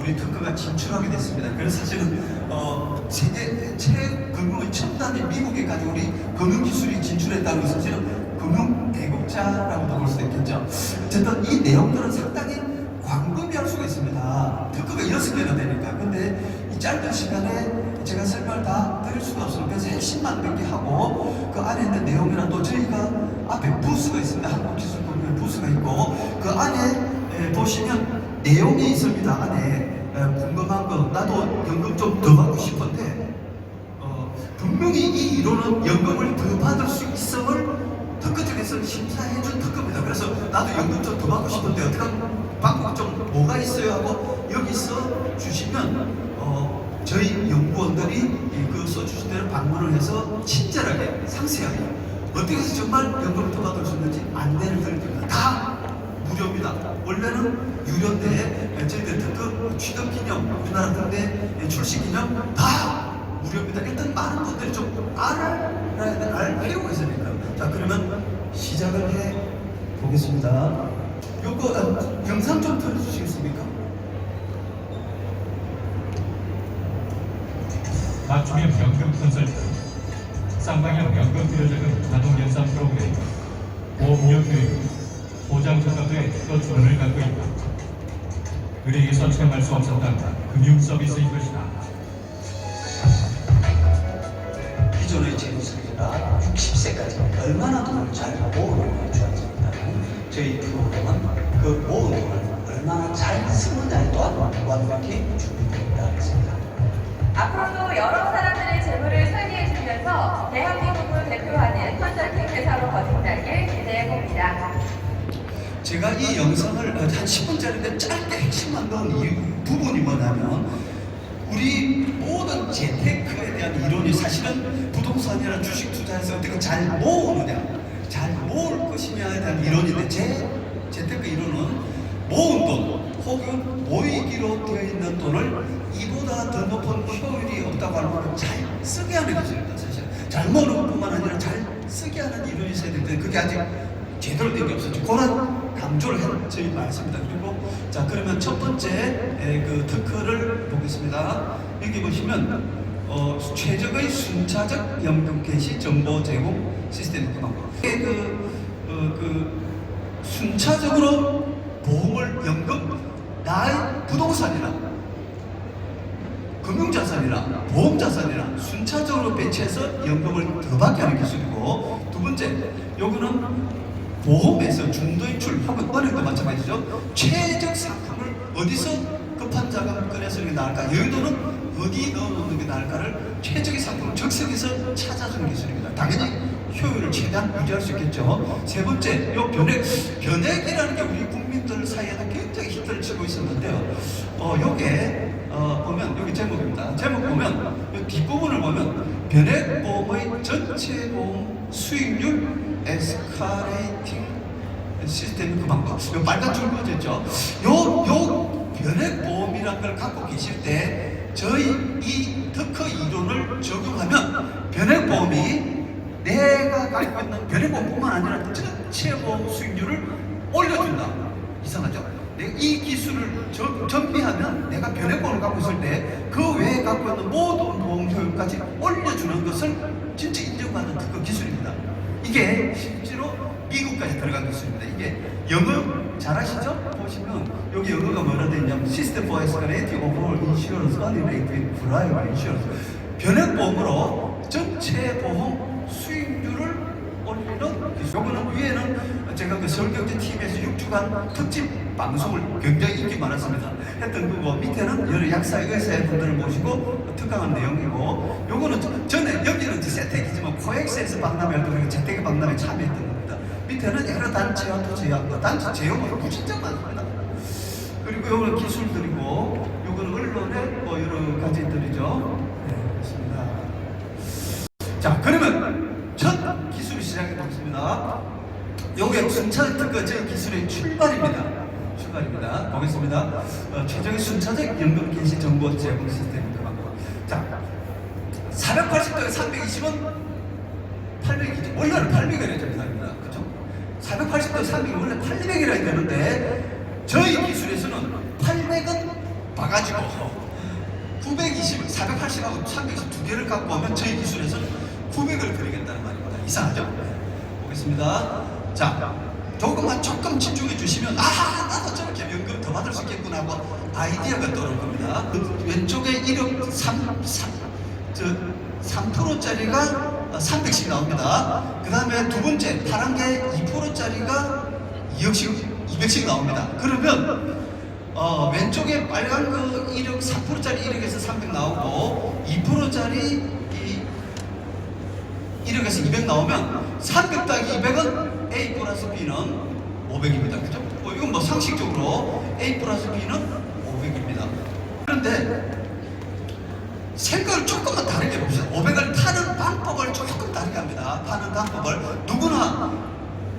우리 특허가 진출하게 됐습니다. 그래서 사실은 세계 최금융의 첨단인 미국에까지 우리 금융기술이 진출했다는 것은 사실은 금융 애국자라고도 볼 수도 있겠죠. 어쨌든 이 내용들은 상당히 광범위할 수가 있습니다. 특허가 6개나 되니까. 근데 이 짧은 시간에 제가 설명을 다 드릴 수가 없습니다. 그래서 핵심만 몇 개 하고 그 안에 있는 내용이랑 또 저희가 앞에 부스가 있습니다. 한국기술금융 부스가 있고 그 안에 보시면 내용이 있습니다. 안에 궁금한 거 나도 연금 좀 더 받고 싶은데 분명히 이 이론은 연금을 더 받을 수 있음을 특허 쪽에서 심사해준 특허입니다. 그래서 나도 연금 좀 더 받고 싶은데 어떻게 하면 방법이 좀 뭐가 있어요 하고 여기서 주시면 저희 연구원들이 그 써주신 대로 방문을 해서 친절하게 상세하게 어떻게 해서 정말 연금을 더 받을 수 있는지 안내를 드립니다. 다 무료입니다. 원래는 유료인데 저희들 특허 취득 기념, 우리나라 군대 출시 기념 다 무료입니다. 일단 많은 분들이 좀 알 필요가 있으니까. 자, 그러면 시작을 해 보겠습니다. 요거 영상 좀 틀어주시겠습니까? 맞춤형 연금 컨설팅, 쌍방향 연금 필요자금 자동 연산 프로그램, 보험료 교육, 보장 적합도의 특허 주론을 갖고 있다. 은행에서 체험할 수 없었던 금융 서비스인 것이다. 기존의 재무설계가 60세까지 얼마나 돈을 잘 모으는 게 좋아집니다는 저희 프로그램은 그 모은 돈을 얼마나 잘 쓰느냐에 또한 완벽히 준비되어 있습니다. 앞으로도 여러 사람들의 재물을 설계해주면서 대한민국을 대표하는 컨설팅 회사로 거듭나길 기대해봅니다. 제가 이 영상을 한 10분짜리인데 짧게 핵심만 넣은 이 부분이 뭐냐면 우리 모든 재테크에 대한 이론이 사실은 부동산이나 주식 투자에서 어떻게 잘 모으느냐 잘 모을 것이냐에 대한 이론인데 제 재테크 이론은 모은 돈 혹은 모이기로 되어 있는 돈을 이보다 더 높은 효율이 없다고 하면 잘 쓰게 하는 기술입니다. 사실 잘 모으는 것뿐만 아니라 잘 쓰게 하는 이론이 있어야 되는데 그게 아직 제대로 된 게 없었죠. 그런 강조를 저희 말씀입니다. 그리고 자 그러면 첫 번째 그 특허를 보겠습니다. 여기 보시면 최적의 순차적 연금 개시 정보 제공 시스템 방법. 순차적으로 보험을 연금 나의 부동산이나 금융자산이나 보험자산이나 순차적으로 배치해서 연금을 더 받게 하는 기술이고 두 번째 요거는 보험에서 중도입출 혹은 은행도 마찬가지죠. 최적 상품을 어디서 급한 자금을 꺼내서 이게 나을까 여의도는 어디 넣어놓는 게 나을까를 최적의 상품을 적석에서 찾아주는 기술입니다. 당연히 효율을 최대한 유지할 수 있겠죠. 세 번째, 요 변액이라는 게 우리 국민들 사이에서 굉장히 히트를 치고 있었는데요. 요게 보면 여기 제목입니다. 제목 보면 이 뒷부분을 보면 변액보험의 전체 보험 수익률 에스카레이팅 시스템 그 방법. 요 빨간 줄 그어져 있죠. 요 변액보험이라는 걸 갖고 계실 때 저희 이 특허 이론을 적용하면 변액보험이 내가 갖고 있는 변액보험뿐만 아니라 전체 보험 수익률을 올려준다. 이상하죠? 이 기술을 정비하면 내가 변액보험을 갖고 있을 때 그 외에 갖고 있는 모든 보험 효율까지 올려주는 것을 진짜 인정받는 특허 기술입니다. 이게 실제로 미국까지 들어간 기술입니다. 이게 영어 잘하시죠? 보시면 여기 영어가 뭐라 되어 있냐면 System for Escalating Overall Insurance Unrelated Variable Insurance 변액보험으로 전체 보험 수익률을 올리는 기술. 요거는 위에는 제가 그 서울경제TV에서 6주간 특집 방송을 굉장히 인기 많았습니다. 했던 거고 밑에는 여러 약사 의사분들을 모시고 특강한 내용이고 요거는 전에 여기는 세택이지만 코엑스에서 박람회할 때 우리가 재테크 박람회에 참여했던 겁니다. 밑에는 여러 단체와 또 제약과 단체 제형으로 무진장 많습니다. 그리고 요거는 기술들이고 요거는 언론의 뭐 여러 가지들이죠. 네, 그렇습니다. 자 그러면 첫 기술을 시작해 보겠습니다. 요게 순차적 특허 제 기술의 출발입니다. 보겠습니다. 최적의 순차적 연금 개시 정보 제공 시스템입니다. 자, 480도에 320은 800이죠. 원래는 800이라 정상입니다. 그죠? 480도에 300이 원래 800이라 되는데 저희 기술에서는 800은 와가지고 920, 480하고 320 두 개를 갖고 오면 저희 기술에서는 900을 드리겠다는 말입니다. 이상하죠? 네. 보겠습니다. 자, 조금 집중해 주시면 나도 저렇게 연금 더 받을 수 있겠구나 하고 아이디어가 떠오를 겁니다. 그 왼쪽에 1억 3%짜리가 300씩 나옵니다. 그 다음에 두 번째 파란 게 2%짜리가 200씩 나옵니다. 그러면 왼쪽에 빨간 거 1억 3%짜리 1억에서 300 나오고 2%짜리 1억에서 200 나오면 300 더하기 200은 A 플러스 B는 500입니다. 그죠? 이건 뭐 상식적으로 A 플러스 B는 500입니다. 그런데 생각을 조금만 다르게 봅시다. 500을 파는 방법을 조금 다르게 합니다. 파는 방법을 누구나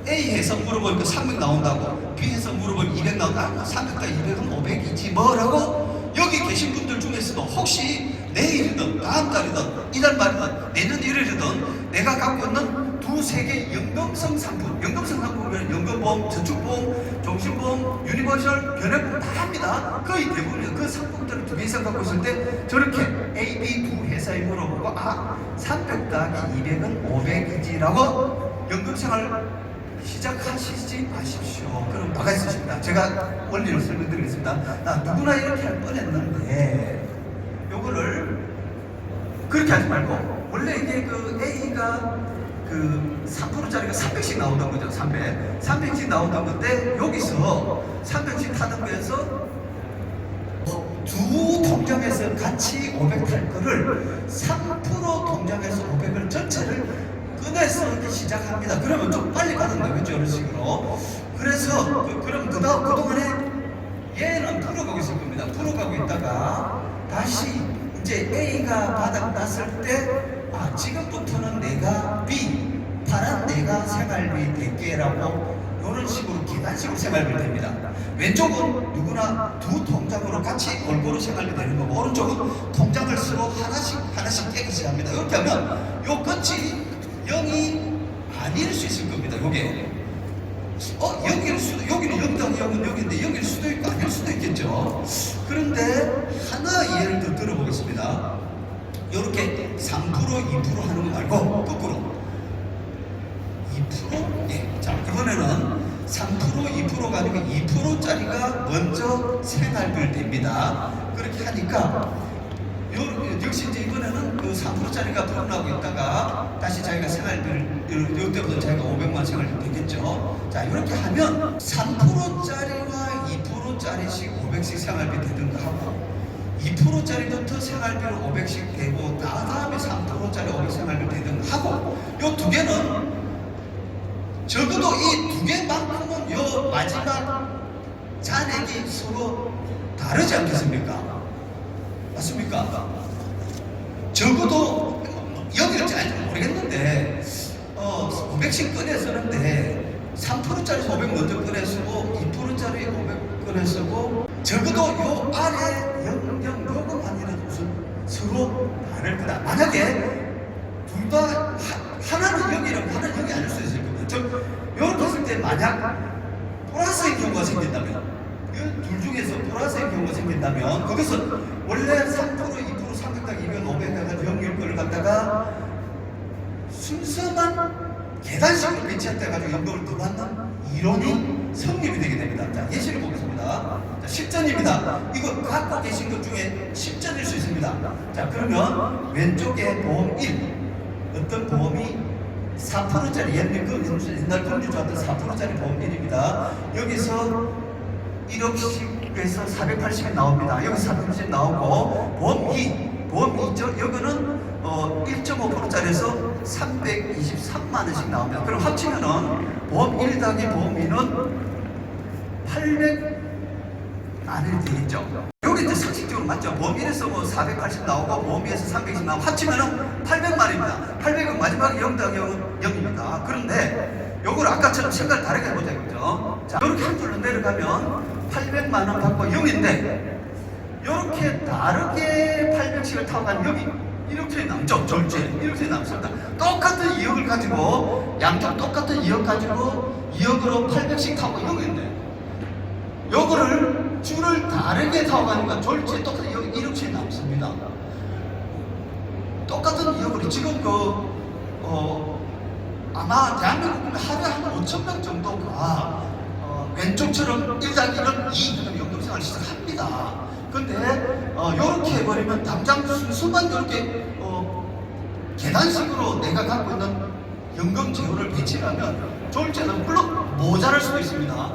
A에서 물어보니까 300 나온다고, B에서 물어보면 200 나온다고, 300과 200은 500이지 뭐라고. 여기 계신 분들 중에서도 혹시 내일이든 다음 달이든 이달 말이든 내년 1월이든 내가 갖고 있는 두세 개 연금성 상품, 연금성 상품은 연금보험, 저축보험, 종신보험, 유니버셜, 변액보험 다 합니다. 거의 대부분 그 상품들을 두 개 이상 갖고 있을 때 저렇게 A, B 두 회사에 물어보고 300 더하기 200은 500이지라고 연금생활 시작하시지 마십시오. 그럼 나가 있으십니다. 제가 원리를 설명드리겠습니다. 누구나 이렇게 할 뻔했는데 요거를 그렇게 하지 말고, 원래 이게 그 A가 그 3%짜리가 300씩 나오던 거죠. 300씩 나오던 건데 여기서 300씩 타던 거에서 두 통장에서 같이 500 탈 거를 3% 통장에서 500을 전체를 꺼내서 이렇게 시작합니다. 그러면 좀 빨리 가는 거겠죠, 이런 식으로. 그래서 그럼 그동안에 얘는 풀어가고 있을 겁니다. 풀어가고 있다가 다시 이제 A가 바닥 났을 때 지금부터는 내가 B, 파란 내가 생활비 100개라고 이런 식으로 계단식으로 생활비 됩니다. 왼쪽은 누구나 두 통장으로 같이 골고루 생활비 되는 거고, 오른쪽은 통장을 서로 하나씩 깨기 합니다. 이렇게 하면 요 끝이 0이 아닐 수 있을 겁니다. 요게 여기는 0당 0은 여기인데 여기일 수도 있고 아닐 수도 있겠죠. 그런데 하나 예를 더 들어보겠습니다. 이렇게 3% 2% 하는 거 말고 거꾸로 2%? 예. 자, 이번에는 3% 2%가 아니고 2%짜리가 먼저 생활비를 냅니다. 그렇게 하니까 역시 이제 이번에는 그 3%짜리가 불어나고 있다가 다시 자기가 생활비를 이때부터 자기가 500만 생활비 되겠죠. 자, 이렇게 하면 3%짜리와 2%짜리씩 500씩 생활비 되든가 하고, 2%짜리부터 생활비를 500씩 되고 다음에 3%짜리 500 생활비 되든가 하고, 요 두 개는 적어도 이 두 개만큼은 요 마지막 잔액이 서로 다르지 않겠습니까? 맞습니까? 적어도 여기를 잘 모르겠는데 500씩 꺼내서는데 3%짜리 500 먼저 꺼내쓰고 2%짜리 500 꺼내쓰고, 적어도 요 아래 0, 요것만이라도 무슨 서로 다를 거다. 만약에 둘 다 하나는 여기라고 하나는 여기 아닐 수 있을 겁니다. 이렇게 했을 때 만약 보라색의 경우가 생긴다면, 둘 중에서 보라색의 경우가 생긴다면 거기서 원래 3%, 2%, 300당 200, 500 해가지고 0일 거를 갖다가 순서만 계단식으로 배치했다 해가지고 연금을 더 받는 이론이 성립이 되게 됩니다. 자, 예시를 보겠습니다. 자, 10전입니다. 이거 갖고 계신 것 중에 10전일 수 있습니다. 자, 그러면 왼쪽에 보험 1, 어떤 보험이 4%짜리 옛날 금주 좋았던 4%짜리 보험 1입니다. 여기서 1억씩 해서 480이 나옵니다. 여기 480이 나오고, 보험 2, 여기는 1.5%짜리에서 323만 원씩 나옵니다. 그럼 합치면은 보험 1 더하기 보험 2는 800만 원이 되겠죠. 여기 이제 상식적으로 맞죠? 보험 1에서 뭐 480 나오고 보험 2에서 320 나오고 합치면은 800만 원입니다. 800은 마지막에 0 더하기 0입니다. 그런데 요걸 아까처럼 생각을 다르게 해보자, 그죠? 자, 이렇게 한 줄로 내려가면 800만 원 받고 0인데, 이렇게 다르게 800씩을 타고 간 여기 이렇게 남죠. 절제 이렇게 남습니다. 똑같은 2억을 가지고 양쪽 똑같은 2억 가지고 2억으로 800씩 타고 0인데 요거를 줄을 다르게 타고 가니까 졸지에 똑같은 여기 1억씩 남습니다. 똑같은 이유로 지금 아마 대한민국 하루에 한 5,000명 정도가 왼쪽처럼 1-1은 2 연금생활을 시작합니다. 근데 이렇게 해버리면 당장 순수만 이렇게 계단식으로 내가 갖고 있는 연금 제도를 배치하면 졸지에는 물론 모자랄 수도 있습니다.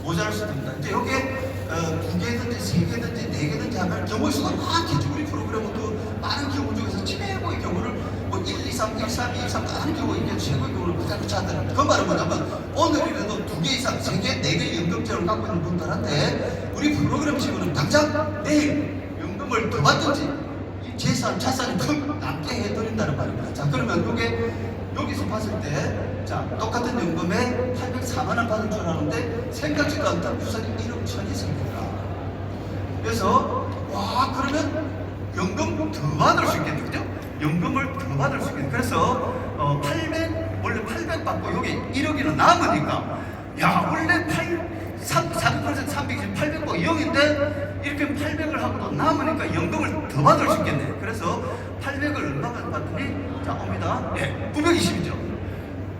모자랄 수도 있습니다. 이제 이게 2개든지 3개든지 4개든지 하면 경우의 수가 많겠죠. 우리 프로그램도 많은 경우 중에서 최고의 경우를 뭐 1, 2, 3, 1, 3, 2, 1, 3 많은 경우 이게 최고의 경우를 그대로 찾는다. 그 말은 뭐냐면 오늘이라도 2개 이상, 3개, 4개 연금제를 갖고 있는 분들한테 우리 프로그램 친구는 당장 내일 연금을 더 받든지 재산, 자산이 큰 남게 해드린다는 말입니다. 자, 그러면 이게 여기서 봤을 때 자, 똑같은 연금에 804만 원 받을 줄 알았는데 생각지도 않던 유산이 1억 1천이 생깁니다. 그래서 와, 그러면 연금 더 받을 수 있겠네, 그죠? 연금을 더 받을 수 있겠네. 그래서 800 원래 800 받고 여기 1억이나 남으니까 야, 원래 400% 320, 800 받고 2억인데 이렇게 800을 하고도 남으니까 연금을 더 받을 수 있겠네. 그래서 800을 얼마만 받더니 자, 옵니다. 네, 920이죠.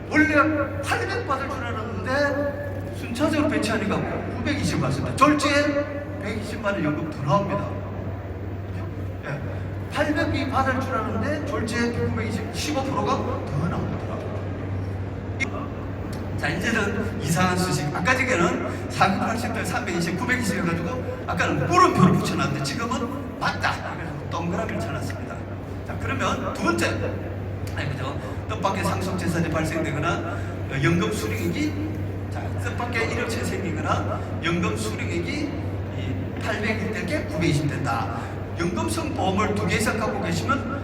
원래 800 받을 줄 알았는데 순차적으로 배치하니까 920 받습니다. 졸지에 120만 원 연금 더 나옵니다. 네, 800이 받을 줄 알았는데 졸지에 920, 15%가 더 나오더라고요. 자, 이제는 이상한 수식. 아까 전에는 480대 320, 920 해가지고 아까는 물음표를 붙여놨는데 지금은 맞다. 그래서 동그라미를 쳐놨습니다. 자, 그러면 두 번째. 그죠? 뜻밖의 상속재산이 발생되거나 연금 수령액이 자, 뜻밖의 1억치 생기거나 연금 수령액이 800일 때게 920 된다. 연금성 보험을 2개 이상 갖고 계시면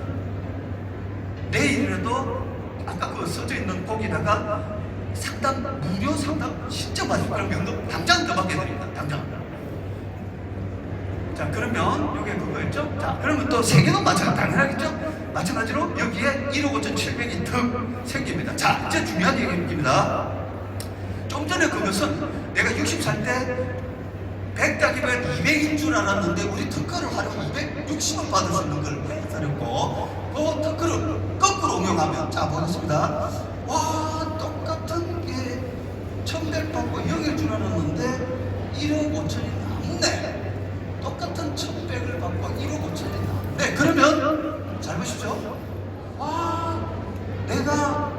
내일이라도 아까 그 써져 있는 거기다가 상담, 무료 상담 신청받을 거라고 연금 당장 더 받게 됩니다. 당장. 자, 그러면 요게 그거였죠? 자, 그러면 또 3개도 당연하겠죠? 마찬가지로 여기에 1억 5,700이 더 생깁니다. 자, 이제 중요한 얘기입니다. 좀 전에 그것은 내가 60살 때 100 따기면 200인 줄 알았는데 우리 특허를 활용 260원 받을 수 있는 걸 기다렸고 그 특허를 거꾸로 응용하면 자, 보겠습니다. 와, 똑같은 게 1100 받고 0일 줄 알았는데 1억 5천이 남네. 똑같은 1100을 받고 1억 5천이 남네. 그러면 잘 보십시오. 와, 내가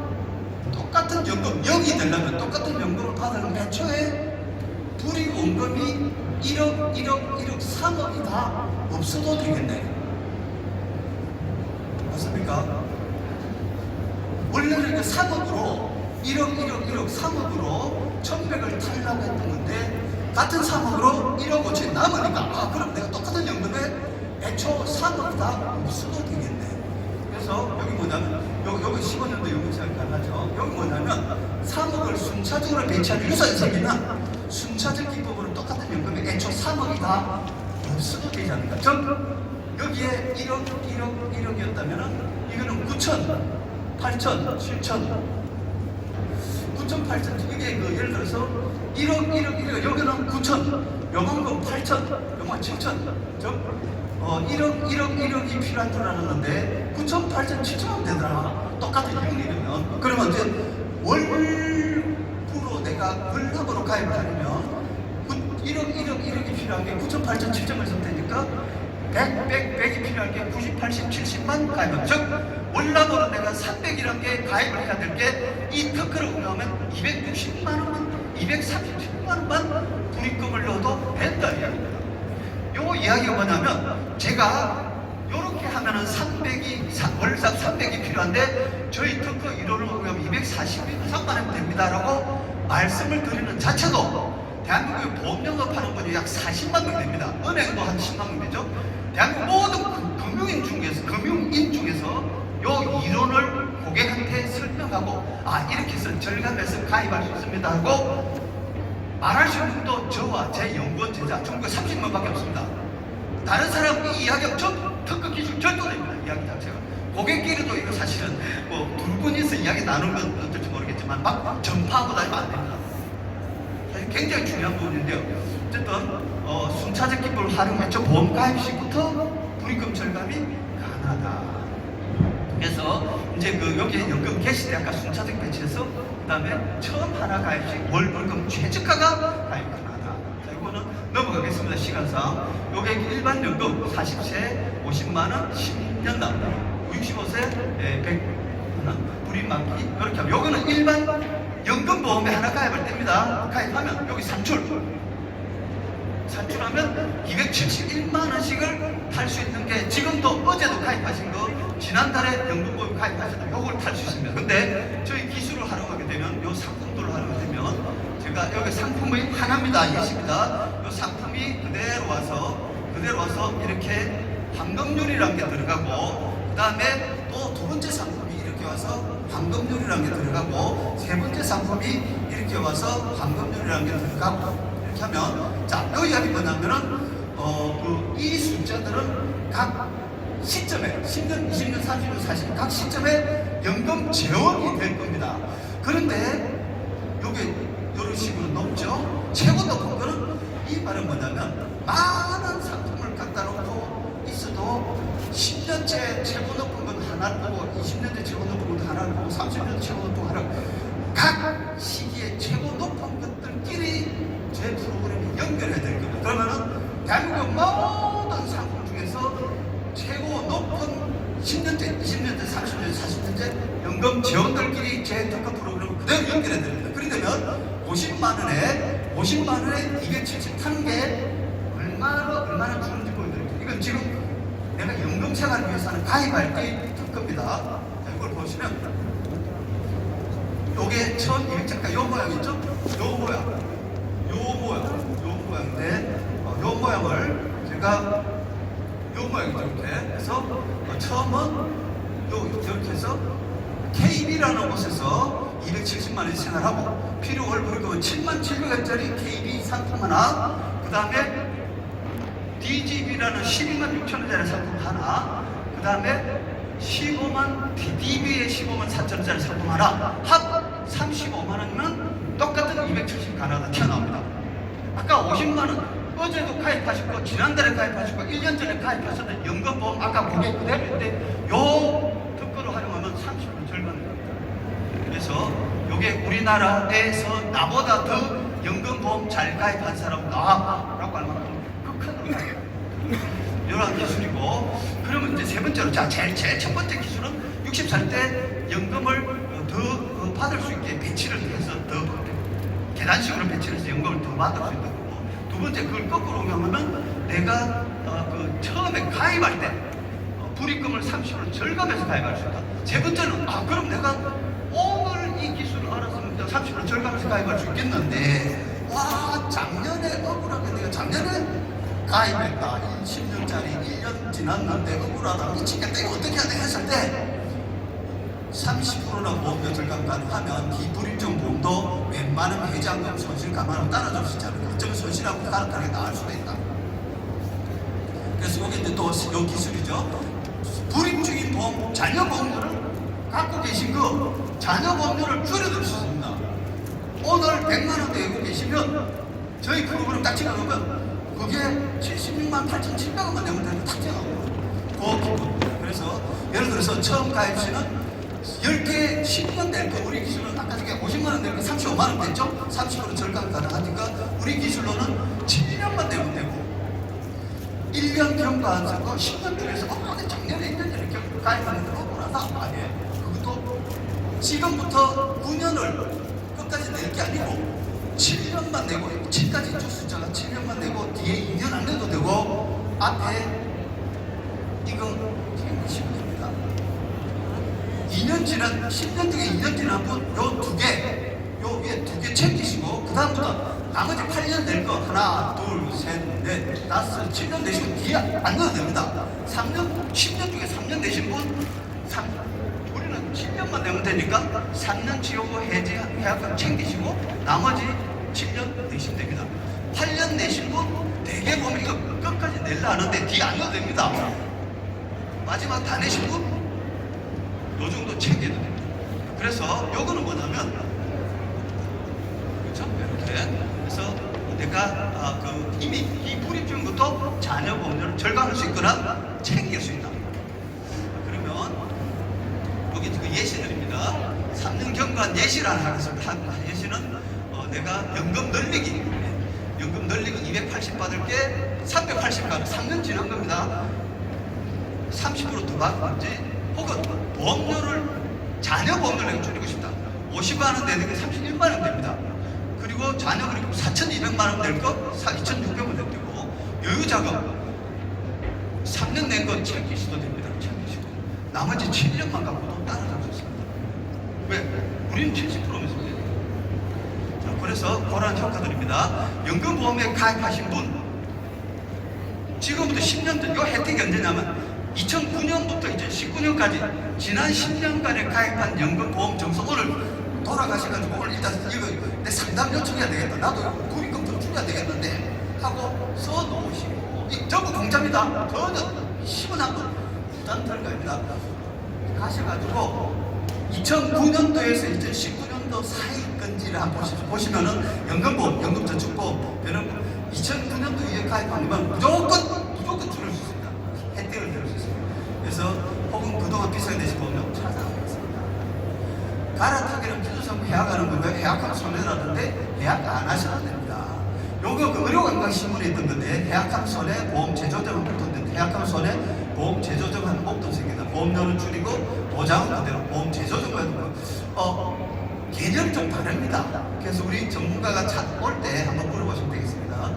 똑같은 연금 0이 되려면 똑같은 연금을 받으려면 애초에 불이익원금이 1억 3억이 다 없어도 되겠네. 맞습니까? 원래는 3억으로 1억 3억으로 1100을 타려고 했던 건데 같은 3억으로 1억 5천이 남으니까 아, 그럼 내가 똑같은 연금에 애초 3억 다 없어도 되겠네. 그래서 여기 뭐냐면 여기 15년도 연금생활 가능하죠. 여기 뭐냐면 3억을 순차적으로 배치하는 유산이 생기면 순차적 기법으로 똑같은 연금에 애초 3억이 다 없어도 되지 않을까. 즉 여기에 1억이었다면 이거는 9천, 8천, 7천 9천, 8천 이게 예를 들어서 1억 여기는 9천, 요만큼 8천, 요만 7천 즉 1억이 필요한 줄 알았는데 9천, 8천, 7천만 되더라. 똑같은 이익이면 그러면 이제 월부로 내가 월납으로 가입을 하려면 1억이 필요한 게 9천, 8천, 7천을 쓰면 되니까 100이 필요한 게 90, 80, 70만 가입을 즉 월납으로 내가 300이라는 게 가입을 해야 될 게 이 특허를 운영하면 260만 원만 237만 원만 불입금을 넣어도 된다 이야기입니다. 요 이야기가 뭐냐면 제가 요렇게 하면은 300이 월삭 300이 필요한데 저희 특허 1호를 운영하면 240만 원 됩니다라고 말씀을 드리는 자체도 대한민국에 보험 영업하는 분이 약 40만 명 됩니다. 은행도 한 10만 명 되죠. 대한민국 모든 금융인 중에서 요 이론을 고객한테 설명하고 아, 이렇게 해서 절감해서 가입할 수 있습니다 하고 말할 수 있는 분도 저와 제 연구원 제자 전국 30명밖에 없습니다. 다른 사람 이 이야기가 특허 기술 절도됩니다. 이야기 자체가 고객끼리도 이거 사실은 뭐 두 분이서 이야기 나누는 건 어떨지 모르겠지만 막 전파하고 다니면 안 됩니다. 사실 굉장히 중요한 부분인데요. 어쨌든 어쨌든 순차적 기법을 활용했죠. 보험 가입시부터 불입금 절감이 가능하다. 그래서 이제 여기에 연금 개시대 아까 순차적 배치해서 그다음에 처음 하나 가입식 월 벌금 최저가가 가입 가능하다. 자, 이거는 넘어가겠습니다. 시간상. 요게 일반 연금 40세 50만 원 10년당 65세 100만 원 불입 만기 이렇게 하면 요거는 일반 연금 보험에 하나 가입할 때입니다. 가입하면 여기 산출하면 271만 원씩을 탈 수 있는 게 지금도 어제도 가입하신 거 지난달에 연금보험 가입하셨다 요걸 탈 수 있습니다. 근데 저희 기술을 활용하게 되면 요 상품들을 활용하게 되면 제가 여기 상품이 하나입니다. 이것입니다. 요 상품이 그대로 와서 이렇게 황금률이라는 게 들어가고 그 다음에 또 두 번째 상품이 이렇게 와서 황금률이라는 게 들어가고 세 번째 상품이 이렇게 와서 황금률이라는 게 들어가고 이렇게 하면 자 여기 이야기 뭐냐면은 이 숫자들은 각 시점에 10년, 20년, 30년, 40년 각 시점에 연금 재원이 될 겁니다. 그런데 요게 이런 식으로 높죠. 최고 높은 거는 이 말은 뭐냐면 많은 상품을 갖다 놓고 있어도 10년째 최고 높은 건 하나를 보고 20년째 최고 높은 건 하나를 보고 30년째 최고 높은 건 하나를 각 시기에 최고 높은 것들끼리 제 프로그램이 연결해야 될 겁니다. 그러면은 대한민국 모든 상품 중에서 최고 높은 10년째, 20년째, 30년째, 40년째 연금 지원들끼리 제 특허 프로그램을 그대로 연결해야 됩니다. 그렇게 되면 50만 원에 270 타는 게 얼마나 주는지 보여드릴게요. 이건 지금 내가 연금 생활을 위해서 하는 가입할 때 특허입니다. 자, 이걸 보시면 요게 1200자가 요 모양 있죠? 요 모양인데 요 모양을 제가 요 모양이죠. 이렇게 해서 처음은 이렇게 해서 KB라는 곳에서 270만 원 생활하고 필요 월불금은 7700원짜리 KB 상품 하나 그 다음에 DGB라는 12만 6천원짜리 상품 하나 그 다음에 15만 DDB의 15만 4천원짜리 상품 하나 합 35만원이면 똑같은 270 가나다 튀어나옵니다. 아까 50만원 어제도 가입하셨고 지난달에 가입하셨고 1년 전에 가입하셨던 연금보험 아까 그게 그대로인데 요 특허를 활용하면 30% 절감입니다. 그래서 요게 우리나라에서 나보다 더 연금보험 잘 가입한 사람 나라고 할 만큼 극한으로 가입합니다. 이런 기술이고 그러면 이제 세 번째로 자 제일 첫 번째 기술은 60살 때 연금을 더 받을 수 있게 배치를 해서 더 계단식으로 배치를 해서 연금을 더 받을 수 있는 거고 두 번째 그걸 거꾸로 운영하면 내가 처음에 가입할 때 불입금을 30% 절감해서 가입할 수 있다. 세 번째는 그럼 내가 오늘 이 기술을 알았으면 30% 절감해서 가입할 수 있겠는데 와 작년에 억울하게 내가 작년에 가입했다 10년짜리 1년 지났는데 억울하다 미치겠다 이거 어떻게 해야 돼 했을 때 30%나 보험료 절감 가능하면 비불입증 보험도 웬만하면 해지한금 손실 감안하고 따라줄 수 있잖아요. 어쩌면 손실하고 다르게 나을 수도 있다. 그래서 이게 이제 또 요 기술이죠. 불입증인 보험 자녀 보험료를 갖고 계신 거 자녀 보험료를 줄여줄 수 있습니다. 오늘 100만 원 내고 계시면 저희 프로그램 딱 찍어놓으면 그게 76만 8,700원만 내면 되는 딱 찍어놓고 그래서 예를 들어서 처음 가입 시는 10개 10년 낼 거 우리 기술로는 아까 전에 50만 원 낼 거 35만 원 됐죠? 30% 절감 가능하니까 우리 기술로는 7년만 내면 되고 1년 경과한 거 10년 중에서 작년에 1년 전에 가입하는데 억울하다 아니에요. 그것도 지금부터 9년을 끝까지 낼 게 아니고 7년만 내고 7까지 있죠 숫자가 7년만 내고 뒤에 2년 안 내도 되고 앞에 이거 챙기시면 됩니다. 2년 지난 10년 중에 2년 지난 분 요 두 개 요 위에 두 개 챙기시고 그 다음부터 나머지 8년 낼 거 하나 둘 셋 넷 다섯 7년 내시면 뒤에 안 넣어도 됩니다. 3년 10년 중에 3년 내신 분 우리는 7년만 내면 되니까 3년 지우고 해약금 챙기시고 나머지 7년 내시면 됩니다. 8년 내신 분 대개 보면 이거 끝까지 낼라 하는데 뒤에 안 넣어도 됩니다. 마지막 다 내신 분 요 정도 챙겨도 됩니다. 그래서 요거는 뭐냐면 그렇죠? 이렇게 그래서 내가 10%부터 자녀 보험료를 절감할 수 있거나 챙길 수 있다. 그러면 여기 그 예시들입니다. 3년 경과한 예시라는 하겠습니다. 예시는 내가 연금 늘리기 280 받을 게 380 받을 3년 지난 겁니다. 30%더 받든지 혹은 보험료를 자녀 보험료를 줄이고 싶다. 50만 원 내는 게 31만 원 됩니다. 그리고 자녀 그리고 4,200만 원 낼 거 2,600원 되고 여유자금 3년 낸 거 챙기셔도 됩니다. 챙기시고 나머지 7년만 갖고도 따라갈 수 있습니다. 왜? 우리는 70%면서 자, 그래서 그러한 효과들입니다. 연금보험에 가입하신 분 지금부터 10년 전 이 혜택이 언제냐면 2009년부터 2019년까지 지난 10년간에 가입한 연금보험 정서 오늘 돌아가셔가지고 오늘 일단 이거 내 상담 요청해야 되겠다. 나도 구입금 좀 줄여야 되겠는데 하고 써놓으시고 이 전부 공짜입니다. 전혀 10원 도 부담 들어갑니다. 가셔가지고 2009년도에서 2019년도 사이건지를 한번 보시면은 연금보험, 연금저축보험, 변호금 2009년도 이에 가입한 거면 무조건 줄일 수 있습니다. 혜택을 들을 수 있습니다. 그래서 혹은 그동안 비싸게 내신 보면 찾아가겠습니다. 갈아타기는 기초성 해약하는 거고요. 해약하면 손해라는데 해약 안 하셔도 됩니다. 요거 그 의료관광신문에 있던 건데 해약하면 손해 보험 재조정은 못하는데 해약하면 손해 보험 재조정하는 목도 생긴다. 보험료는 줄이고 보장은 그대로 보험 재조정은 개념이 좀 다릅니다. 그래서 우리 전문가가 올 때 한번 물어보시면 되겠습니다.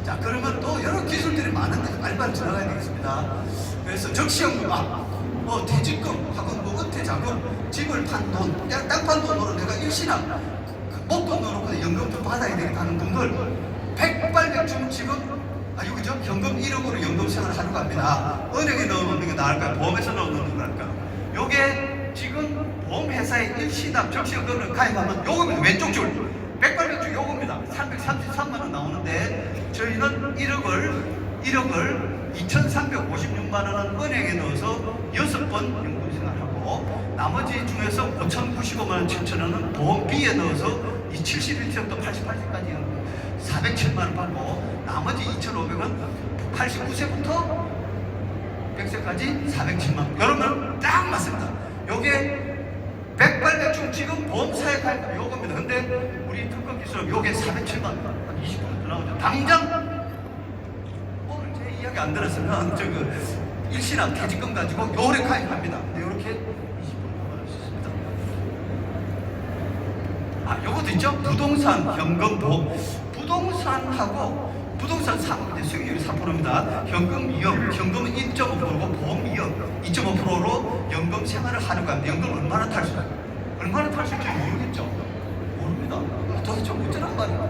자, 그러면 또 여러 기술들이 많은데 빨리빨리 지나가야 되겠습니다. 그래서 적시연금, 퇴직금, 혹은 은퇴자금, 집을 판 돈, 땅 판 돈으로 내가 일시나 목돈 넣어놓고 연금 좀 받아야 되겠다는 분들 백발백중 지금 여기죠? 현금 1억으로 연금 생활을 하려고 합니다. 은행에 넣어놓는 게 나을까요? 보험에서 넣어놓는 게 나을까요? 요게 지금 보험회사의 일시납 적시연금을 가입하면 요겁니다. 왼쪽 줄 백발백중 요겁니다. 333만 원 나오는데 저희는 1억을 2,356만 원은 은행에 넣어서 6번 연금 생활하고 나머지 중에서 5,095만 원 7,000원은 보험비에 넣어서 이 71세부터 88세까지 407만 원 받고 나머지 2,500원 89세부터 100세까지 407만 원. 여러분 딱 맞습니다. 요게 백발백중 지금 보험사에 가입 요겁니다. 근데 우리 특허 기술 요게 407만 원, 한 20% 나오죠. 당장 오늘 제 이야기 안 들었으면 일시납 퇴직금 가지고 요래 가입합니다. 근데 요렇게 20% 나올 수 있습니다. 요것도 있죠. 부동산 현금 보험. 부동산 사업의 수익률이 4%입니다. 현금 위험, 현금은 1.5%고 보험 위험 2.5%로 연금 생활을 하려고 합니다. 연금 얼마나 탈 수 있을지 모르겠죠. 모릅니다. 도대체 어쩌란 말이에요.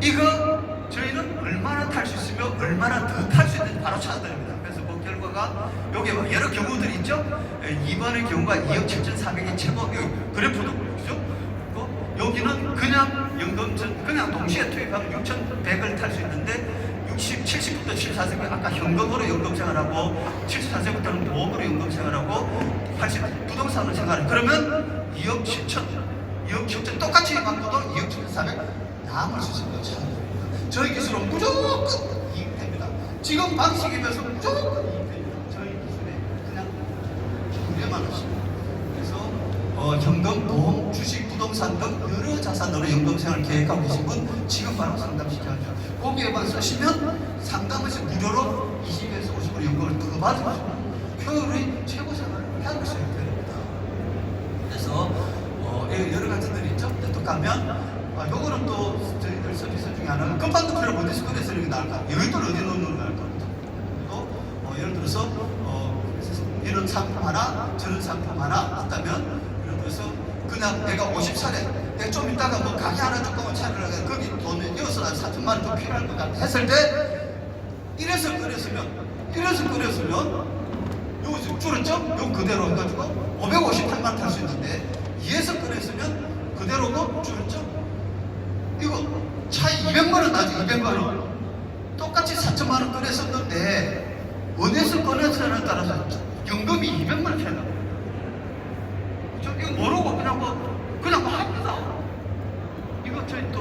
이거 저희는 얼마나 탈 수 있으며 얼마나 더 탈 수 있는지 바로 찾아드립니다. 그래서 그 결과가 여기에 여러 경우들이 있죠. 2번의 경우가 2억 7,400의 최고 그래프도 그렇죠. 여기는 그냥 그냥 동시에 투입하면 6,100을 탈 수 있는데 70부터 74세까지 아까 현금으로 연금 생활하고 74세부터는 보험으로 연금 생활하고 80 부동산으로 생활하고 그러면 2억 7천 똑같이 바꿔도 2억 7,400 남을 수 있습니다. 저희 기술은 무조건 이익됩니다. 지금 방식에 비해서 무조건 이익됩니다. 저희 기술에 그냥 우려만 하시고 현금, 보험, 주식, 부동산 등 여러 자산으로 연금생활을 계획하고 계신 분 지금 바로 상담시켜야죠. 거기에만 쓰시면 상담에서 무료로 20에서 50% 연금을 더 받으시고 효율이 최고 생활을 하고 있어야 됩니다. 그래서 여러 가지들이 있죠. 또 가면 요거는 또 저희들 서비스 중에 하나는 급한도 필요 어디서 꺼내 쓰는 게 나을까? 여의도를 어디 놓는 게 나을까? 그리고 예를 들어서 이런 상품 하나, 저런 상품 하나 있다면 그래서 그냥 내가 50살에 내가 좀 이따가 뭐 가게 하나 조금만 차리려고 해 거기 돈을 이어서 한 4천만 원 좀 필요할 것 같아 했을 때 이래서 끓였으면 요거 줄었죠? 요 그대로 해가지고 558만 원 탈 수 있는데 2에서 끓였으면 그대로고 줄었죠? 이거 차이 200만 원 나죠. 200만 원 똑같이 4천만 원 끓였었는데 어디서 꺼내서냐에 따라서 연금이 200만 원 차이 나요. 이거 모르고 그냥 합니다. 이거 저희 또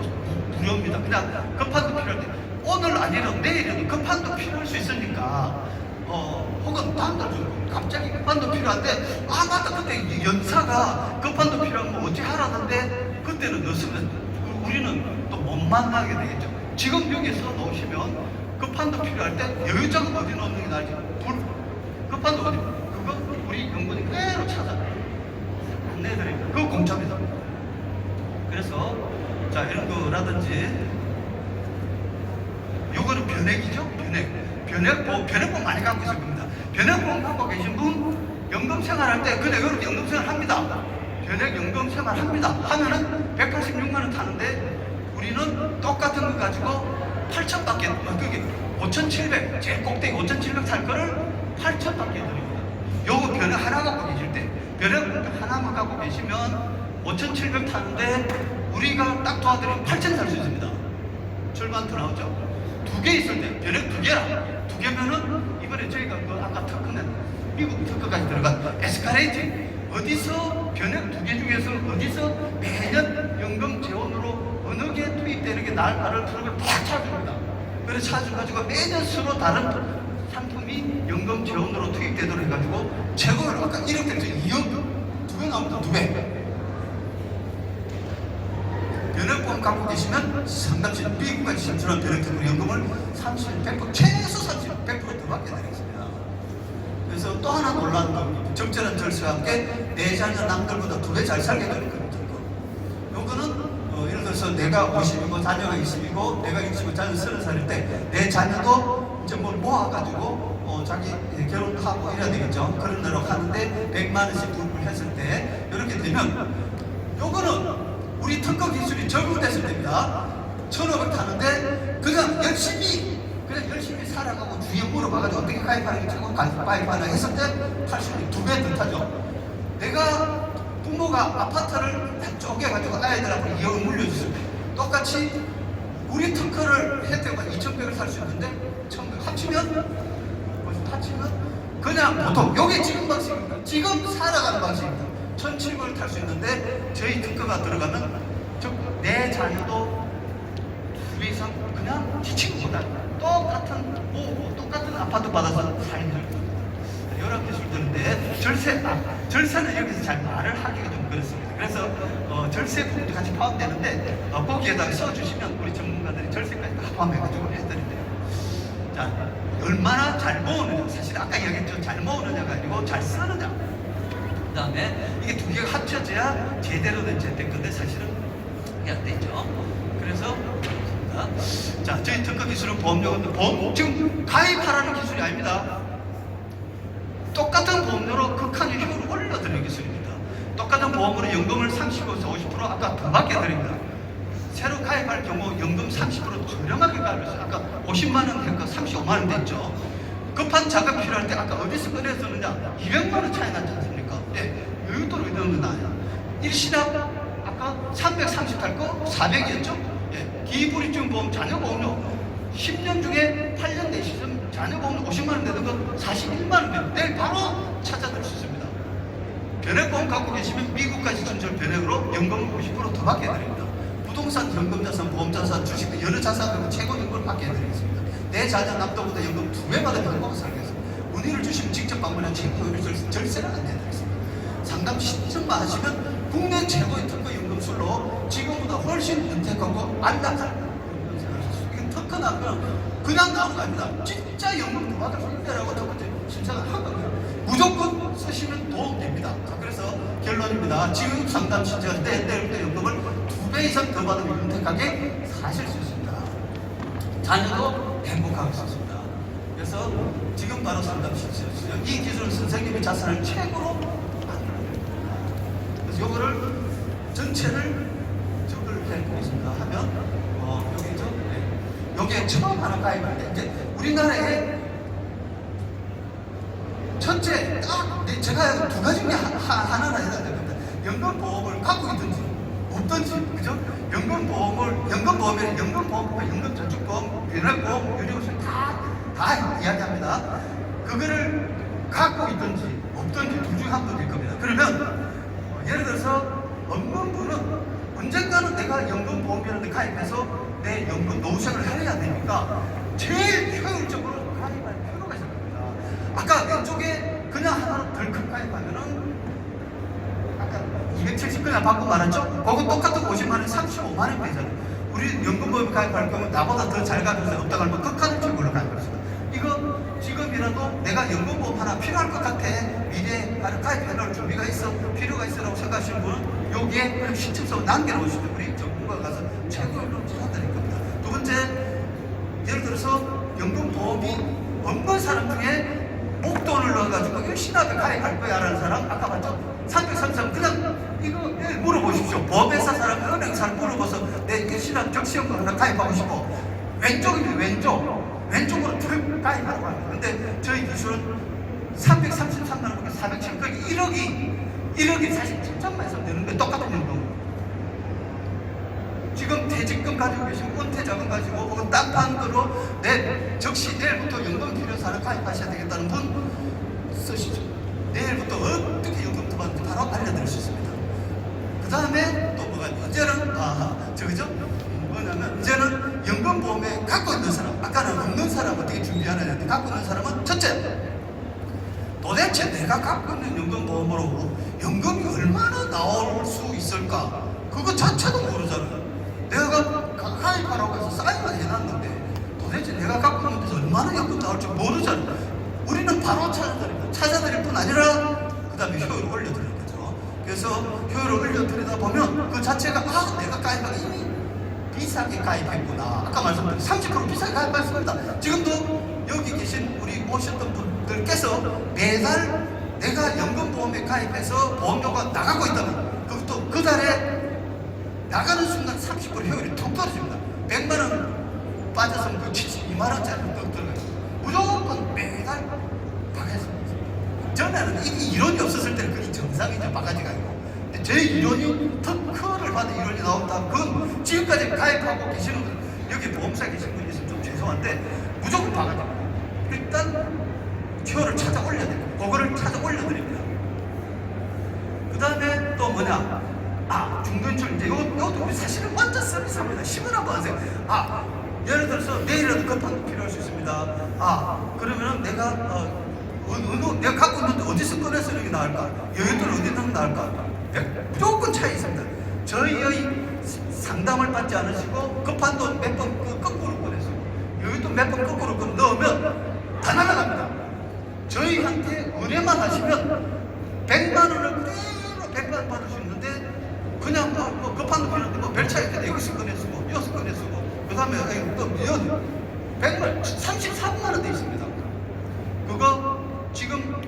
무료입니다. 그냥 급한 거 필요할 때 오늘 아니라 내일에도 급한도 필요할 수 있으니까 혹은 다음 달 중 갑자기 급한도 필요한데 아 맞다 그때 연사가 급한도 필요한 거 어찌 하라는데 그때는 넣으면 우리는 또 못 만나게 되겠죠. 지금 여기서 넣으시면 급한도 필요할 때 여유자금 어디 넣는 게 나을지 급한도 어디 그거 우리 연구원이 그대로 찾아 안내해드립니다. 그거 공짜입니다. 그래서 자 이런 거라든지 요거는 변액이죠. 변액본 많이 갖고 있을 겁니다. 변액본 갖고 계신 분 연금 생활할 때 그래 여러분 연금 생활 합니다. 변액 연금 생활 합니다 하면은 186만 원 타는데 우리는 똑같은 거 가지고 8,000밖에 그게 5,700 제일 꼭대기 5,700 살 거를 8,000밖에 드립니다. 요거 변액 하나 갖고 계실 때 변액 하나만 갖고 계시면 5,700 타는데 우리가 딱 도와드리면 8,000 살 수 있습니다. 절반 더 나오죠. 두 개 있을 때 변액 두 개라 두 개면은 이번에 저희가 그 아까 특허는 미국 특허까지 들어간 에스카레이팅 어디서 변액 두 개 중에서 어디서 매년 연금 재원으로 어느 게 투입되는 게 나을까를 트럭을 팍 찾아줍니다. 그래서 찾아가지고 매년 서로 다른 상품이 연금 재원으로 투입되도록 해가지고 최고로 아까 1억 될때 2억 두 배 나옵니다. 두 배. 변액보험 갖고 계시면 상담실 미국까지 진출한 변액특허 연금을 100% 최소 100% 더 받게 되겠습니다. 그래서 또 하나 놀라운 겁니다. 적절한 절세와 함께 내 자녀 남들보다 2배 잘 살게 되는 겁니다. 요거는 예를 들어서 내가 50이고 자녀가 20이고 내가 60이고 자녀 30살일 때 내 자녀도 이제 뭘 모아가지고 자기 결혼하고 이래야 되겠죠. 그런 대로 하는데 100만 원씩 부를 했을 때 이렇게 되면 요거는 우리 특허 기술이 적용됐을 때입니다. 1,500 타는데 그냥 열심히 살아가고 주위에 물어봐가지고 어떻게 가입하는지 최고 가입하나 했을 때 탈 수 있는 2배 더 타죠. 내가 부모가 아파트를 쪼개가지고 아이들한테 2억을 물려줬을 때 똑같이 우리 특허를 혜택과 2,100을 살 수 있는데 1,100 합치면 그냥 보통 요게 지금 방식입니다. 지금 살아가는 방식입니다. 1,700을 탈 수 있는데 저희 특허가 들어가면 즉 내 자녀도 2배 이상 그냥 지 친구보다 똑같은 아파트 받아서 살게 됩니다. 여러 기술들인데 절세는 여기서 잘 말을 하기가 좀 그렇습니다. 그래서 절세품도 같이 포함되는데 거기에다가 써주시면 우리 전문가들이 절세까지 다 포함해가지고 해드린대요. 자, 얼마나 잘 모으느냐, 사실 아까 얘기했죠. 잘 모으느냐가 아니고 잘 쓰느냐. 그 다음에 이게 두 개가 합쳐져야 제대로 된 재테크인데 사실은 이게 안 되죠. 그래서 자, 저희 특허 기술은 보험료는 지금 가입하라는 기술이 아닙니다. 똑같은 보험료로 극한의 효율을 올려드리는 기술입니다. 똑같은 보험으로 연금을 30에서 50% 아까 더 받게 드립니다. 새로 가입할 경우 연금 30% 저렴하게 가입했어요. 아까 50만 원 했고 35만 원 됐죠. 급한 자금 필요할 때 아까 어디서 꺼내서느냐 200만 원 차이 나지 않습니까? 네, 여유도로 이러는 나요. 일시납 아까 330 할 거 400이었죠? 예, 기부리증 보험 자녀보험료 10년 중에 8년 내시면 자녀보험료 50만 원 되는 거 41만 원 되는 내일 바로 찾아들 수 있습니다. 변액보험 갖고 계시면 미국까지 진출 변액으로 연금 50%더 받게 드립니다. 부동산, 현금자산, 보험자산, 주식 여러 자산을 최고 연금을 받게 해드리겠습니다. 내 자녀 남들보다 연금 2배 받으면 행복하게 살겠습니다. 문의를 주시면 직접 방문한 최고 효율 절세를 안내해드리겠습니다. 상담 신청만 하시면 국내 최고의 특허 연금술로 지금보다 훨씬 윤택하고 안락한 이건 특허 나면 그냥 나오는 거 아닙니다. 진짜 연금 더 받을 수 있다라고 첫 번째 신청을 한 겁니다. 무조건 쓰시면 도움됩니다. 그래서 결론입니다. 지금 상담 신청할 때 연금을 2배 이상 더 받으면 윤택하게 사실 수 있습니다. 자녀도 행복하게 수 있습니다. 그래서 지금 바로 상담 신청하시죠. 이 기술은 선생님의 자산을 최고로 만들어냅니다. 그래서 요거를 전체를 적을 해보겠습니다 하면 여기죠. 네. 여기에 처음 하나 가입할 때 이제 우리나라에 첫째 딱 제가 두 가지 중에 하나나 해야 됩니다. 연금보험을 갖고 있든지 없든지 그죠? 연금보험이나 연금저축보험, 변액보험, 유료보험 다 이야기합니다. 그거를 갖고 있든지 없든지 둘 중에 한 분 될 겁니다. 그러면 예를 들어서 없는 분은 언젠가는 내가 연금보험이라는 데 가입해서 내 연금 노후생을 해야 되니까 제일 효율적으로 가입할 필요가 있을 겁니다. 아까 왼쪽에 그냥 하나로 덜컥 가입하면은 아까 270 그냥 받고 말았죠? 그거 똑같은 50만 원 35만 원 되잖아요. 우리 연금보험에 가입할 거면 나보다 더 잘 가입해서 없다고 하면 극한의 최고로 가입했습니다. 이거 지금이라도 내가 연금보험 하나 필요할 것 같아. 미래에 가입해놓을 준비가 있어. 필요가 있어라고 생각하시는 분은 여기에 그냥 신청서 남겨놓으시죠. 우리 전문가 가서 최고로 찾아드릴 겁니다. 두 번째, 예를 들어서 연금보험이 없는 사람 중에 목돈을 넣어가지고 이거 신압에 가입할 거야 라는 사람 아까 봤죠? 333 그냥 이거 물어보십시오. 보험회사 사람, 은행 사람 물어봐서 내 이거 신압 적시연금 하나 가입하고 싶어. 왼쪽입니다. 왼쪽으로 쭉 가입하라고 합니다. 근데 저희 기술은 333만 원, 407, 그러니까 1억이 사실 7천만 에서 되는데 똑같은 연금. 지금 퇴직금 가지고 계시면 은퇴자금 가지고 혹은 땅 판으로 적시 내일부터 연금 필요해서 하나 가입하셔야 되겠다는 분 쓰시죠. 내일부터 어떻게 연금 들어가는지 바로 알려드릴 수 있습니다. 그 다음에 또 뭐가 이제는 뭐냐면 이제는 연금보험에 갖고 있는 사람, 아까는 없는 사람 어떻게 준비하느냐 했는데 갖고 있는 사람은 첫째, 도대체 내가 갖고 있는 연금보험으로 연금이 얼마나 나올 수 있을까? 그거 자체도 모르잖아요. 내가 가입하라고 해서 사인만 해놨는데 도대체 내가 갖고 있는 데서 얼마나 연금 나올지 모르잖아요. 우리는 바로 찾아드릴 뿐 아니라 그 다음에 효율을 올려드릴 거죠. 그래서 효율을 올려드리다 보면 그 자체가 내가 가입하기 이미 비싸게 가입했구나. 아까 말씀드린 30% 비싸게 가입했습니다. 지금도 여기 계신 우리 오셨던 분들께서 매달 내가 연금보험에 가입해서 보험료가 나가고 있다면 그것도 그 달에 나가는 순간 30% 효율이 툭 떨어집니다. 100만 원 빠졌으면 그 72만 원짜리 또 들어가요. 무조건 매달 바가지. 전에는 이게 이론이 없었을 때는 그게 정상이죠. 바가지가 아니고. 근데 제 이론이 특허를 받은 이론이 나온다. 그건 지금까지 가입하고 계시는 분, 여기 보험사에 계신 분이 있으면 좀 죄송한데 무조건 바가지입니다. 일단 효율을 찾아 올려야 됩니다. 그거를 찾아 올려드립니다. 그 다음에 또 뭐냐? 중도인출 이제 이것도 우리 사실은 먼저 서비스합니다. 시문 한번 하세요. 예를 들어서 내일이라도 급한 거 필요할 수 있습니다. 그러면은 내가 내가 갖고 있는데 어디서 꺼내서 이렇게 나을까? 여유들 어디 넣으면 나을까? 무조건 차이 있습니다. 저희의 상담을 받지 않으시고 급한 돈 몇 번 거꾸로 꺼내서 여유도 몇 번 거꾸로 넣으면 다 날아갑니다. 저희한테 의뢰만 하시면 100만 원을 그대로 100만 원 받을 수 있는데 그냥 뭐 급한 거 필요한데 별 차이 없는데 여기서 꺼내쓰고 여기서 꺼내쓰고 그 다음에 또 100만 33만 원 돼 있습니다. 그거 지금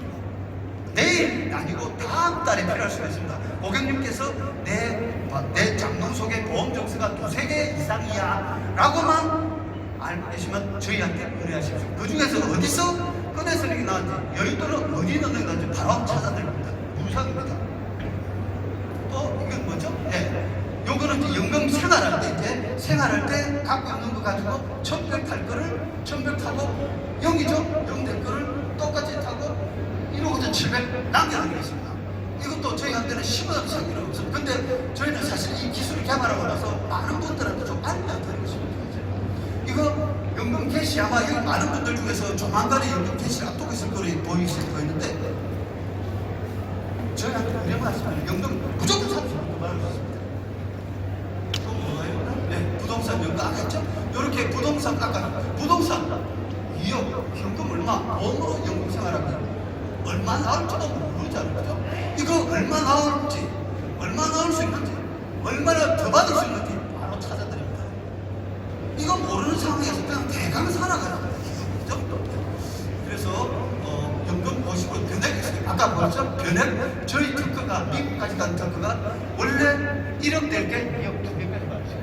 내일 아니고 다음 달에 필요할 수가 있습니다. 고객님께서 내 장롱 속에 보험 정수가 2-3개 이상이야 라고만 알고 계시면 저희한테 의뢰하십시오. 그 중에서 어디서 꺼내서 이렇게 나왔는지 여의도는 어디 넣는 게 나왔는지 바로 찾아드립니다. 무상입니다. 또 이건 뭐죠? 요거는 이제 연금 생활할 때 생활할 때 갖고 있는 거 가지고 천별 탈 거를 천별 타고 0이죠? 0 될 거를 똑같이 타고 1억 700 남겨드리겠습니다. 이것도 저희한테는 10원 상관은 없어요. 근데 저희는 사실 이 기술을 개발하고 나서 많은 분들한테 좀 알려드리고 싶어요. 이거 연금 캐시 아마 여기 많은 분들 중에서 조만간에 연금 캐시를 앞두고 있을 거로 보이실 거였는데 저희한테 의뢰만 하시면 연금 무조건 30만 원 받을 수 있습니다. 또 뭐예요? 부동산 연금 아까 했죠? 이렇게 부동산 2억 현금 얼마 보험으로 연금 생활하면 얼마 나올지도 모르잖아요. 그죠? 이거 얼마 나올지 얼마 나올 수 있는지 얼마나 더 받을 수 있는지 바로 찾아드립니다. 이거 모르는 상황에서 그냥 대강 살아가는 거예요. 그죠? 그래서 연금 보시고 변액 아까 뭐였죠? 변액 저희 특허가 미국까지 간 특허가 원래 1억 될 게 2억 2배까지 받으셔요.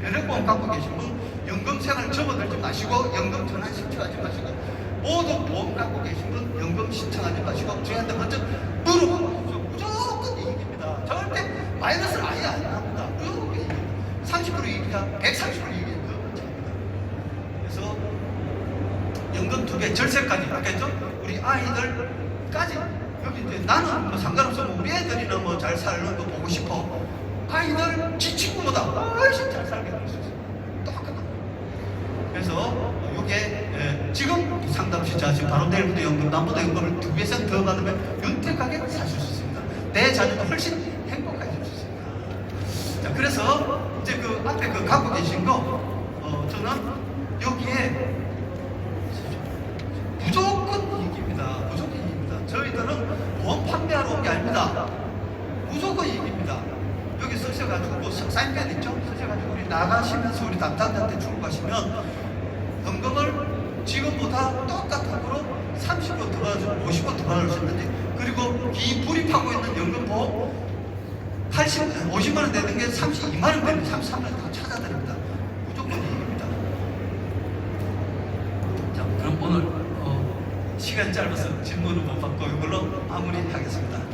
변액보험 갖고 계신 분 연금 생활 접어들지 마시고 연금 전환 신청하지 마시고 모두 보험 갖고 계신 분 연금 신청하지 마시고 저희한테 먼저 물어보십시오. 무조건 이익입니다. 절대 마이너스는 아예 안 납니다. 무조건 이익입니다. 30% 이익이야 130% 이익이야. 그래서 연금 2배 절세까지 하겠죠? 우리 아이들까지 여기 이제 나는 뭐 상관없어 우리 애들이나 뭐 잘 사는 거 보고 싶어. 아이들 지 친구보다 훨씬 잘 살게 할 수 있어요. 그래서 이게 지금 상담시자 지금 바로 내일부터 연금, 남부터 연금을 2배 더 받으면 윤택하게 사실 수 있습니다. 내 자녀도 훨씬 행복하게 할 수 있습니다. 자, 그래서 이제 그 앞에 그 갖고 계신 거 저는 여기에 무조건 이익입니다. 무조건 이익입니다. 저희들은 보험 판매하러 온 게 아닙니다. 무조건 이익입니다. 여기 쓰셔가지고 사인펜 있죠? 쓰셔가지고 우리 나가시면서 우리 담당자한테 주고 가시면 연금을 지금보다 똑같은 거로 30원 더 받아주고 50원 더 받아주셨는데, 그리고 기불입하고 있는 연금보험 50만 원 내는 게 32만 원 되면 33만 원 다 찾아드립니다. 무조건 이익입니다. 자, 그럼 오늘 시간이 짧아서 질문을 못 받고 이걸로 마무리하겠습니다.